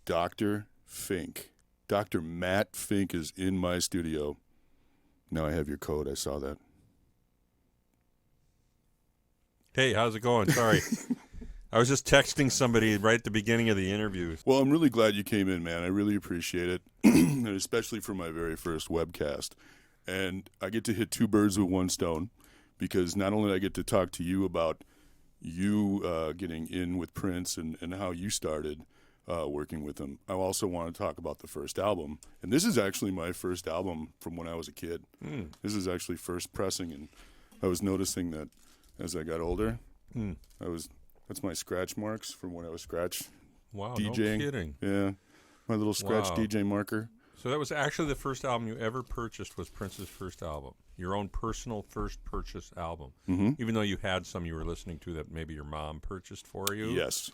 Dr. Fink. Dr. Matt Fink is in my studio. Now I have your code. I saw that. Hey, how's it going? Sorry. I was just texting somebody right at the beginning of the interview. Well, I'm really glad you came in, man. I really appreciate it, and especially for my very first webcast. And I get to hit two birds with one stone because not only do I get to talk to you about you getting in with Prince and how you started working with him, I also want to talk about the first album. And this is actually my first album from when I was a kid. This is actually first pressing, and I was noticing that as I got older, that's my scratch marks from when I was scratch DJing. No kidding. Yeah, my little scratch DJ marker. So that was actually the first album you ever purchased was Prince's first album, your own personal first purchase album, even though you had some you were listening to that maybe your mom purchased for you? Yes.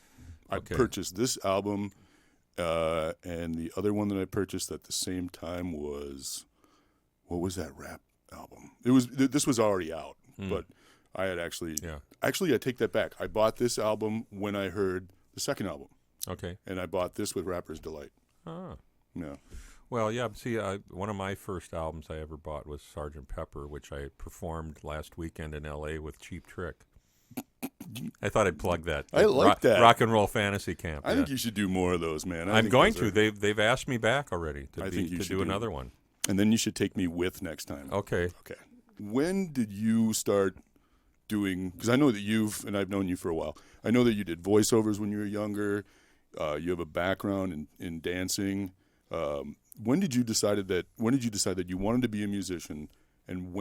Okay. I purchased this album, and the other one that I purchased at the same time was, what was that rap album? This was already out, but I had actually I take that back. I bought this album when I heard the second album. Okay. And I bought this with Rapper's Delight. Ah. Yeah. Well, yeah, see, one of my first albums I ever bought was Sgt. Pepper, which I performed last weekend in L.A. with Cheap Trick. I thought I'd plug that. I like that. Rock and Roll Fantasy Camp. I think you should do more of those, man. I'm going to. They've asked me back already to do another one. And then you should take me with next time. Okay. Okay. When did you start doing, because I know that and I've known you for a while, I know that you did voiceovers when you were younger. You have a background in dancing. When did you decide that you wanted to be a musician, and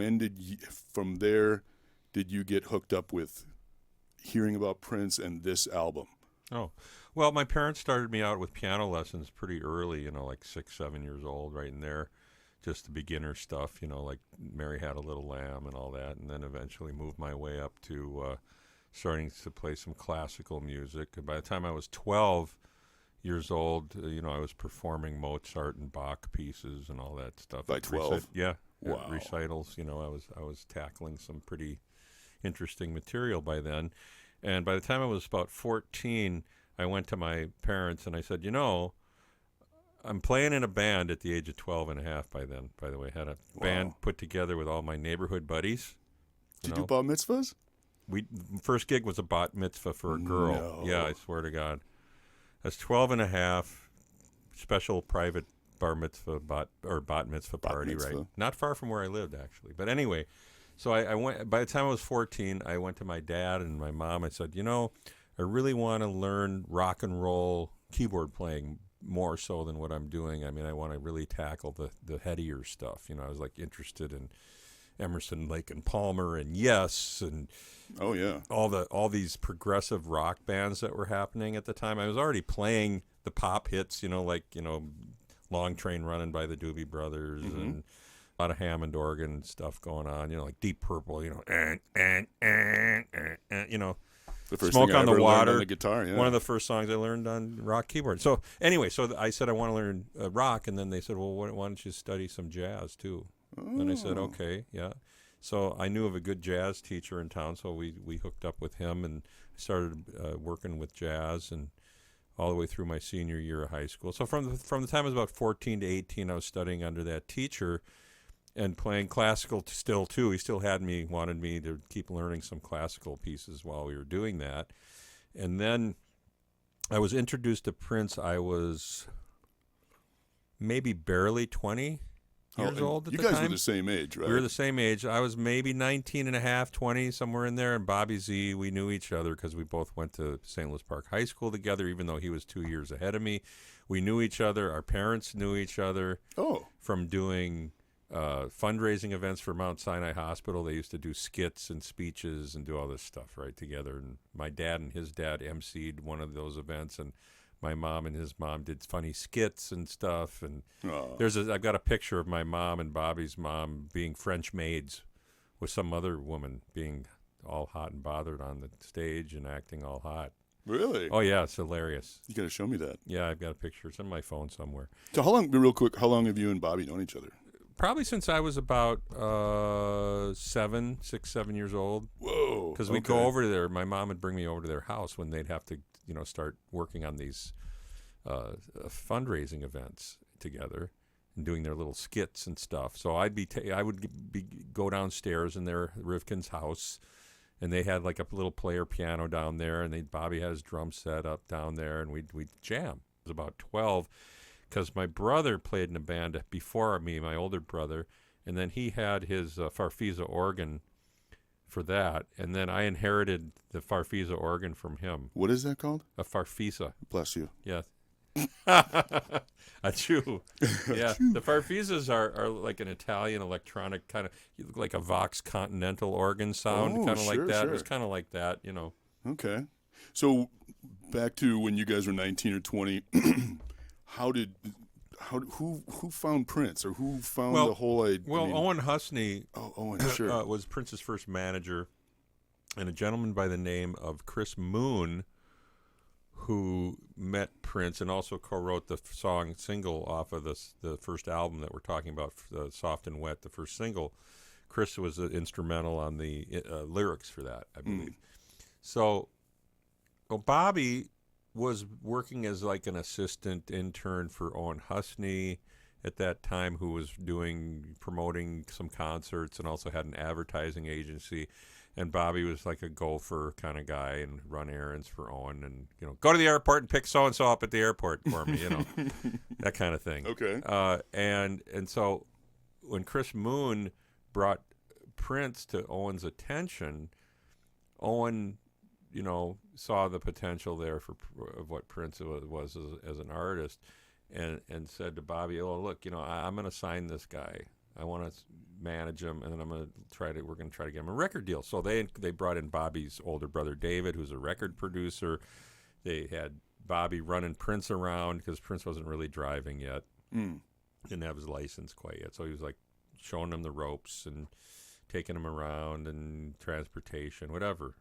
from there did you get hooked up with hearing about Prince and this album? Oh, well, my parents started me out with piano lessons pretty early, like 6, 7 years old, right in there. Just the beginner stuff, like Mary Had a Little Lamb and all that, and then eventually moved my way up to starting to play some classical music. And by the time I was 12 years old, I was performing Mozart and Bach pieces and all that stuff. By 12? Yeah. Wow. Recitals, I was tackling some pretty interesting material by then. And by the time I was about 14, I went to my parents and I said, I'm playing in a band at the age of 12 and a half by then, by the way. Had a band put together with all my neighborhood buddies. Did you do bat mitzvahs? First gig was a bat mitzvah for a girl. No. Yeah, I swear to God. I was 12 and a half, special private bar mitzvah, bat mitzvah party, right? Not far from where I lived, actually. But anyway, so I went, by the time I was 14, I went to my dad and my mom. I said, I really want to learn rock and roll keyboard playing more so than what I'm doing. I mean, I want to really tackle the headier stuff. I was interested in Emerson, Lake and Palmer and Yes and all these progressive rock bands that were happening at the time. I was already playing the pop hits, Long Train Running by the Doobie Brothers and a lot of Hammond organ stuff going on, like Deep Purple, The first Smoke thing I on ever the Water, learned on the guitar, yeah. One of the first songs I learned on rock keyboard. So anyway, I said I want to learn rock, and then they said, well, why don't you study some jazz too? And I said, okay, yeah. So I knew of a good jazz teacher in town, so we hooked up with him and started working with jazz and all the way through my senior year of high school. So from the time I was about 14 to 18, I was studying under that teacher and playing classical still too. He still wanted me to keep learning some classical pieces while we were doing that. And then I was introduced to Prince. I was maybe barely 20 years old at the time. You guys were the same age, right? We were the same age. I was maybe 19 and a half, 20, somewhere in there. And Bobby Z, we knew each other because we both went to St. Louis Park High School together, even though he was 2 years ahead of me. We knew each other. Our parents knew each other from doing fundraising events for Mount Sinai Hospital. They used to do skits and speeches and do all this stuff right together. And my dad and his dad emceed one of those events, and my mom and his mom did funny skits and stuff. And I've got a picture of my mom and Bobby's mom being French maids with some other woman being all hot and bothered on the stage and acting all hot. Really? Oh yeah, it's hilarious. You got to show me that. Yeah, I've got a picture. It's on my phone somewhere. So how long have you and Bobby known each other? Probably since I was about 7 years old. Whoa! Because we'd go over there. My mom would bring me over to their house when they'd have to, start working on these fundraising events together and doing their little skits and stuff. So I would go downstairs in their Rivkin's house, and they had like a little player piano down there, and Bobby had his drum set up down there, and we'd jam. I was about 12, because my brother played in a band before me, my older brother, and then he had his Farfisa organ for that, and then I inherited the Farfisa organ from him. What is that called? A Farfisa. Bless you. Yes. A chew. Yeah. The Farfisas are like an Italian electronic kind of, like a Vox Continental organ sound, kind of like that. Sure. It was kind of like that, you know. Okay. So back to when you guys were 19 or 20, who found Prince, or who found the whole idea? Well, Owen Husney sure. was Prince's first manager, and a gentleman by the name of Chris Moon, who met Prince and also co-wrote the song single off of the first album that we're talking about, Soft and Wet, the first single. Chris was instrumental on the lyrics for that, I believe. So Bobby was working as like an assistant intern for Owen Husney at that time, who was promoting some concerts and also had an advertising agency. And Bobby was like a gopher kind of guy and run errands for Owen, and, you know, go to the airport and pick so-and-so up at the airport for me, you know, that kind of thing. Okay. And so when Chris Moon brought Prince to Owen's attention, Owen, you know, saw the potential there of what Prince was as an artist, and said to Bobby, "Oh, look, you know, I'm going to sign this guy. I want to manage him, and then we're going to try to get him a record deal." So they brought in Bobby's older brother David, who's a record producer. They had Bobby running Prince around, because Prince wasn't really driving yet, didn't have his license quite yet. So he was like showing him the ropes and taking him around and transportation, whatever,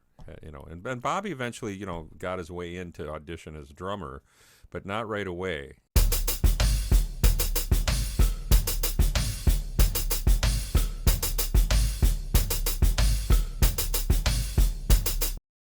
you know. And Bobby eventually, you know, got his way in to audition as drummer, but not right away.